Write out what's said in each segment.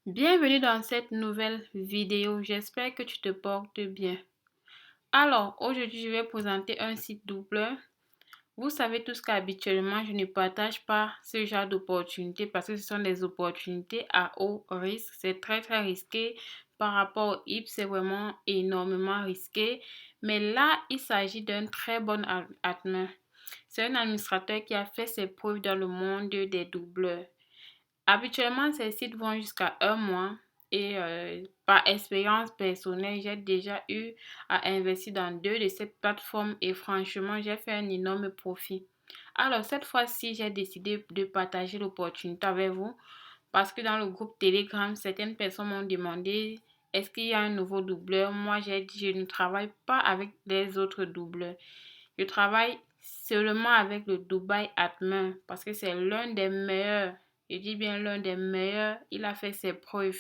Bienvenue dans cette nouvelle vidéo. J'espère que tu te portes bien. Alors, aujourd'hui, je vais présenter un site doubleur. Vous savez tous qu'habituellement, je ne partage pas ce genre d'opportunités parce que ce sont des opportunités à haut risque. C'est très risqué par rapport au HIP. C'est vraiment énormément risqué. Mais là, il s'agit d'un très bon admin. C'est un administrateur qui a fait ses preuves dans le monde des doubleurs. Habituellement, ces sites vont jusqu'à un mois et par expérience personnelle, j'ai déjà eu à investir dans deux de ces plateformes et franchement, j'ai fait un énorme profit. Alors, cette fois-ci, j'ai décidé de partager l'opportunité avec vous parce que dans le groupe Telegram, certaines personnes m'ont demandé est-ce qu'il y a un nouveau doubleur? Moi, j'ai dit je ne travaille pas avec les autres doubleurs. Je travaille seulement avec le Dubai Admin parce que c'est l'un des meilleurs. Je dis bien l'un des meilleurs. Il a fait ses preuves.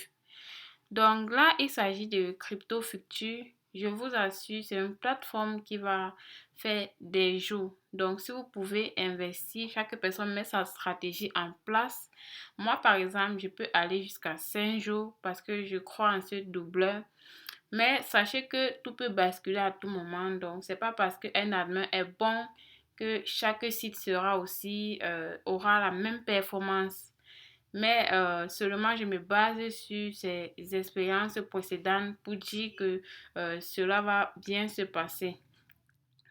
Donc là, il s'agit de Crypto Future. Je vous assure, c'est une plateforme qui va faire des jours. Donc, si vous pouvez investir, chaque personne met sa stratégie en place. Moi, par exemple, je peux aller jusqu'à 5 jours parce que je crois en ce doubleur. Mais sachez que tout peut basculer à tout moment. Donc, c'est pas parce qu'un admin est bon que chaque site sera aussi, aura la même performance. Mais seulement je me base sur ces expériences précédentes pour dire que cela va bien se passer.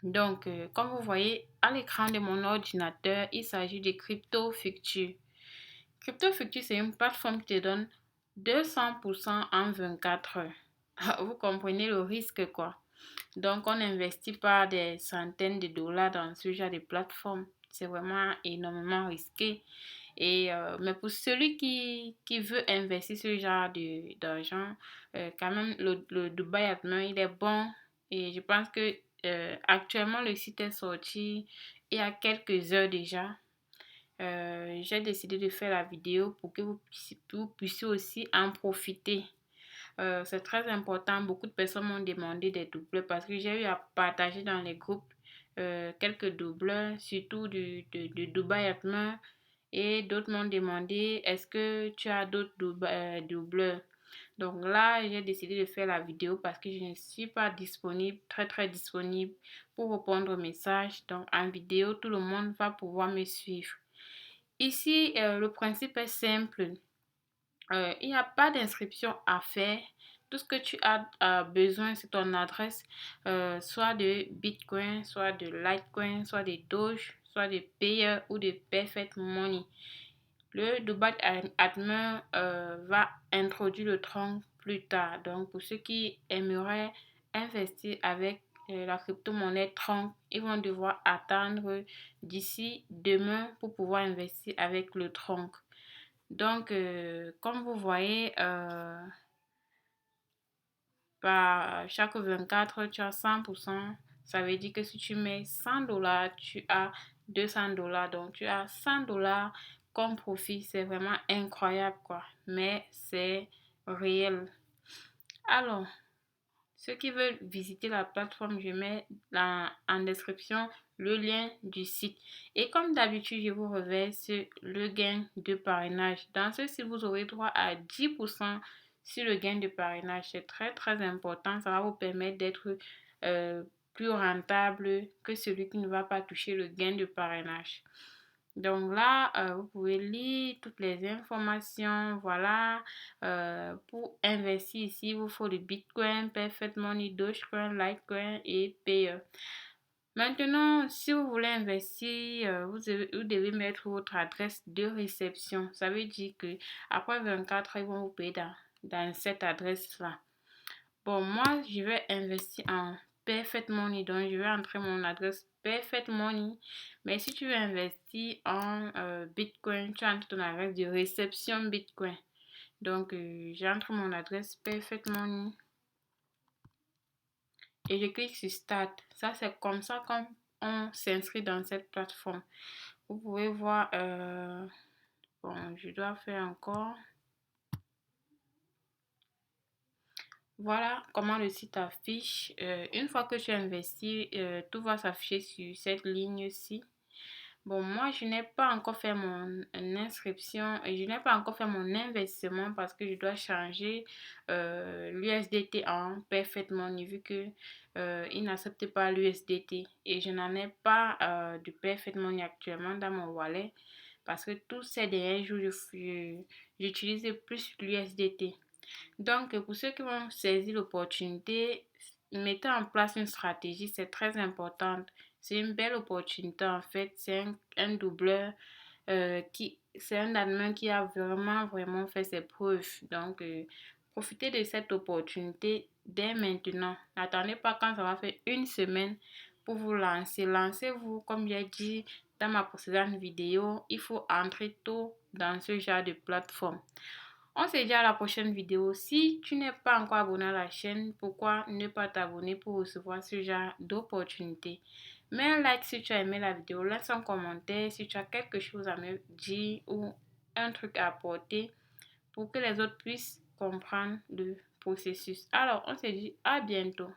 Donc, comme vous voyez à l'écran de mon ordinateur, il s'agit de Crypto Future. Crypto Future, c'est une plateforme qui te donne 200% en 24 heures. Vous comprenez le risque, quoi. Donc, on n'investit pas des centaines de dollars dans ce genre de plateforme. C'est vraiment énormément risqué. Mais pour celui qui veut investir ce genre d'argent, quand même, le Dubai Admin, il est bon. Et je pense que actuellement, le site est sorti il y a quelques heures déjà. J'ai décidé de faire la vidéo pour que vous puissiez aussi en profiter. C'est très important. Beaucoup de personnes m'ont demandé des doubleurs parce que j'ai eu à partager dans les groupes quelques doubleurs, surtout du Dubai Admin. Et d'autres m'ont demandé, est-ce que tu as d'autres doubleurs? Donc là, j'ai décidé de faire la vidéo parce que je ne suis pas disponible, très disponible pour répondre aux messages. Donc en vidéo, tout le monde va pouvoir me suivre. Ici, le principe est simple. Il n'y a pas d'inscription à faire. Tout ce que tu as besoin, c'est ton adresse, soit de Bitcoin, soit de Litecoin, soit de Doge, soit de Payer ou de Perfect Money. Le Dubai Admin va introduire le tronc plus tard. Donc, pour ceux qui aimeraient investir avec la crypto-monnaie Tronc, ils vont devoir attendre d'ici demain pour pouvoir investir avec le Tronc. Donc, comme vous voyez, par chaque 24 heures, tu as 100%. Ça veut dire que si tu mets 100 dollars, tu as 200 dollars. Donc, tu as 100 dollars comme profit. C'est vraiment incroyable, quoi. Mais c'est réel. Alors, ceux qui veulent visiter la plateforme, je mets en description le lien du site. Et comme d'habitude, je vous reverse le gain de parrainage. Dans ce site, vous aurez droit à 10% sur le gain de parrainage. C'est très important. Ça va vous permettre d'être plus rentable que celui qui ne va pas toucher le gain de parrainage. Donc là, vous pouvez lire toutes les informations. Voilà, pour investir ici, il vous faut le Bitcoin, Perfect Money, Dogecoin, Litecoin et Payer. Maintenant, si vous voulez investir, vous devez mettre votre adresse de réception. Ça veut dire que après 24 heures, ils vont vous payer dans cette adresse-là. Bon, moi, je vais investir en Perfect Money. Donc, je vais entrer mon adresse Perfect Money. Mais si tu veux investir en Bitcoin, tu entres ton adresse de réception Bitcoin. Donc, j'entre mon adresse Perfect Money et je clique sur Start. Ça, c'est comme ça qu'on s'inscrit dans cette plateforme. Vous pouvez voir, bon, je dois faire encore. Voilà comment le site affiche. Une fois que tu as investi, tout va s'afficher sur cette ligne-ci. Bon, moi, je n'ai pas encore fait mon inscription et je n'ai pas encore fait mon investissement parce que je dois changer l'USDT en Perfect Money vu que il n'accepte pas l'USDT et je n'en ai pas de Perfect Money actuellement dans mon wallet parce que tous ces derniers jours, j'utilise plus l'USDT. Donc, pour ceux qui vont saisir l'opportunité, mettez en place une stratégie, c'est très important. C'est une belle opportunité en fait. C'est un doubleur c'est un Allemand qui a vraiment fait ses preuves. Donc, profitez de cette opportunité dès maintenant. N'attendez pas quand ça va faire une semaine pour vous lancer. Lancez-vous, comme j'ai dit dans ma précédente vidéo, il faut entrer tôt dans ce genre de plateforme. On se dit à la prochaine vidéo. Si tu n'es pas encore abonné à la chaîne, pourquoi ne pas t'abonner pour recevoir ce genre d'opportunités? Mets un like si tu as aimé la vidéo, laisse un commentaire si tu as quelque chose à me dire ou un truc à apporter pour que les autres puissent comprendre le processus. Alors, on se dit à bientôt.